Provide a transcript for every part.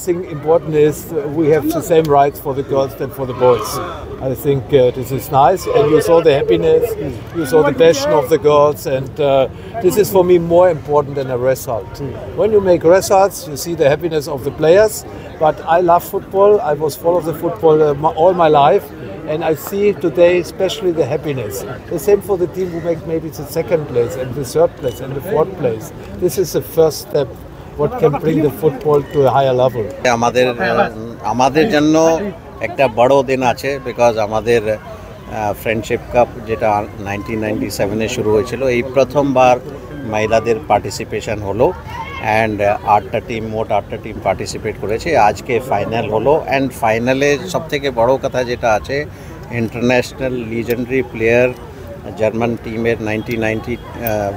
thing important is we have the same rights for the girls than for the boys. I think this is nice, and you saw the happiness, you saw the passion of the girls, and this is for me more important than a result. When you make results, you see the happiness of the players, but I love football. I was follow the football all my life, and I see today especially the happiness. The same for the team who make maybe the second place and the third place and the fourth place. This is the first step what can bring the football to a higher level. আমাদের জন্য একটা বড় দিন আছে, because আমাদের friendship cup যেটা 1997 শুরু হয়েছিল, এই প্রথমবার মহিলাদের পার্টিসিপেশন হলো, অ্যান্ড মোট 8টা টিম পার্টিসিপেট করেছে। আজকে ফাইনাল হলো, অ্যান্ড ফাইনালে সবথেকে বড় কথা যেটা আছে, ইন্টারন্যাশনাল লিজেন্ডারি প্লেয়ার জার্মান টিমের 1990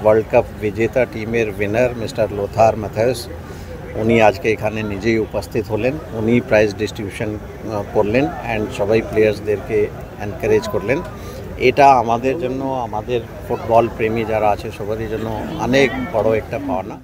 ওয়ার্ল্ড কাপ বিজেতা টিমের উইনার মিস্টার লোথার ম্যাথিউস, উনি আজকে এখানে নিজেই উপস্থিত হলেন। উনি প্রাইজ ডিস্ট্রিবিউশন করলেন অ্যান্ড সবাই প্লেয়ার্সদেরকে এনকারেজ করলেন। এটা আমাদের জন্য, আমাদের ফুটবল প্রেমী যারা আছে সবারই জন্য অনেক বড় একটা পাওনা।